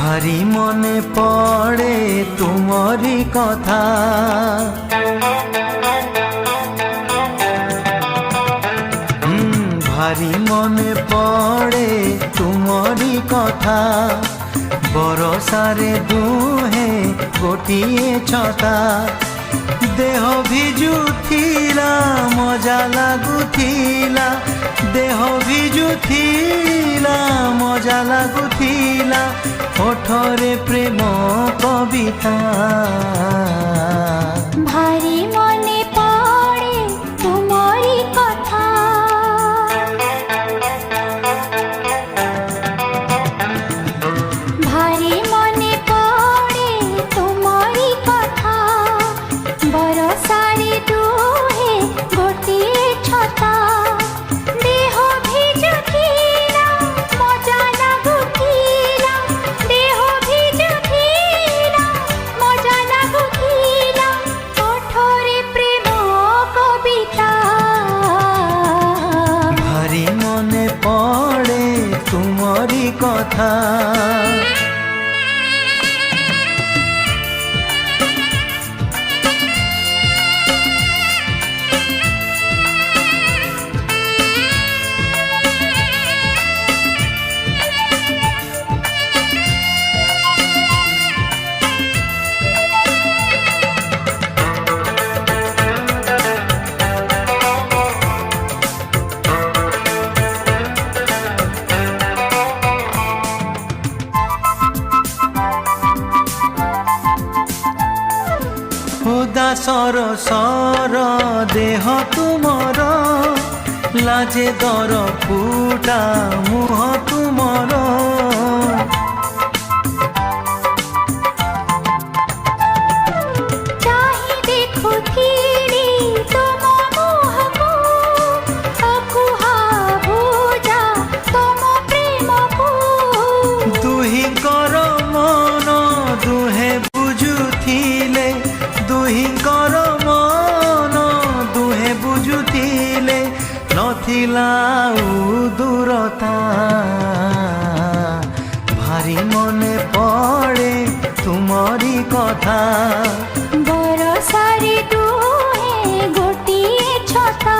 ভারি মনে পড়ে তোমারি কথা, ভারি মনে পড়ে তোমারি কথা। বরষারে দুহে গোটিয়ে ছতা, দেহ ভিজুথিলা মজা লাগুথিলা, দেহ ভিজুথিলা মজা লাগুথিলা, ওঠরে প্রেম কবিতা। ভারি মনে পড়ে তোমারি কথা, ভারি মনে পড়ে তোমারি কথা। বরষারে দুহে গোটিয়ে ছতা, দেহ ভিজুথিলা মজা লাগুথিলা, দেহ ভিজুথিলা মজা লাগুথিলা, ওঠরে প্রেম কবিতা। ভারি মনে পড়ে তোমারি কথা। উদাসর সর দেহ তুমর, লাজে দর ফুটা মুহ তুমর। চাহি দেখুথিলি তোম মুহକୁ, ଅକୁହା ବୁଝା ତମ ପ୍ରେମକୁ। ଦୁହିଁଙ୍କର ମନ ଦୁହେଁ ବୁଝୁଥିଲେ, ଦୁହିଁଙ୍କର ମନ ଦୁହେଁ ବୁଝୁଥିଲେ, ନଥିଲା ଆଉ ଦୂରତା। ଭାରି ମନେ ପଡ଼େ ତୁମରି କଥା, ବରଷାରେ ଦୁହେଁ ଗୋଟିଏ ଛତା।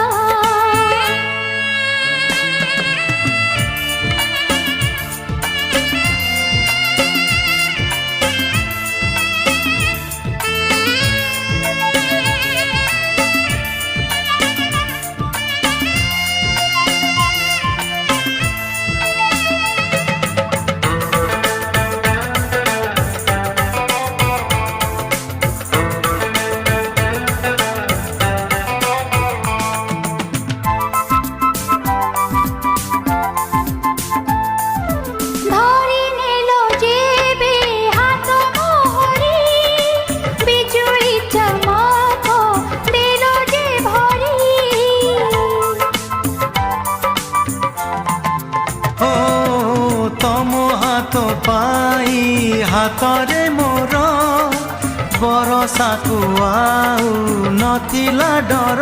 ଧରି ନେଲ ଯେବେ ହାତ ମୋହରି, ବିଜୁଳି ଚମକ ଦେଲ ଯେ ଭରି। ଓ ତମ ହାତ ପାଇ ହାତରେ ମୋର, ବରଷାକୁ ଆଉ ନଥିଲା ଡର।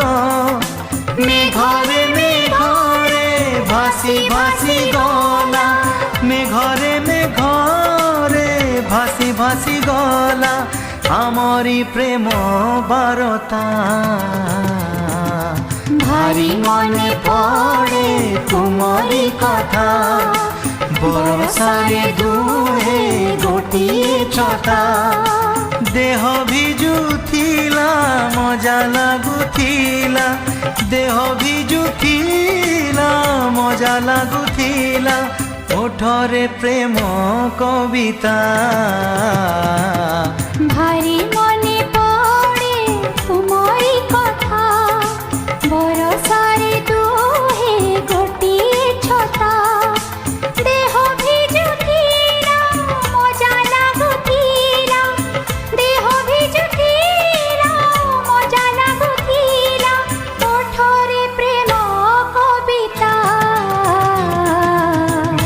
ମେଘରେ ମେଘରେ ଭାସି ଭାସି ଗଲା, ମେଘରେ ମେଘରେ ଭାସି ଭାସି ଗଲା, ଆମରି ପ୍ରେମ ବାରତା। ଭାରି ମନେ ପଡ଼େ ତୁମରି କଥା, ବରଷାରେ ଦୁହେଁ ଗୋଟିଏ ଛତା। ଦେହ ଭିଜୁଥିଲା ମଜା ଲାଗୁଥିଲା, ଦେହ ଭିଜୁଥିଲା ମଜା ଲାଗୁଥିଲା, ওঠরে প্রেম কবিতা। ভারি মনে পড়ে তোমারি কথা, বরষারে দুহে গোটিয়ে ছতা। দেহ ভিজুথিলা মজা লাগুথিলা, দেহ ভিজুথিলা মজা লাগুথিলা, ওঠরে প্রেম কবিতা।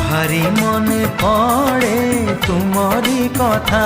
ভারি মনে পড়ে তুমরি কথা।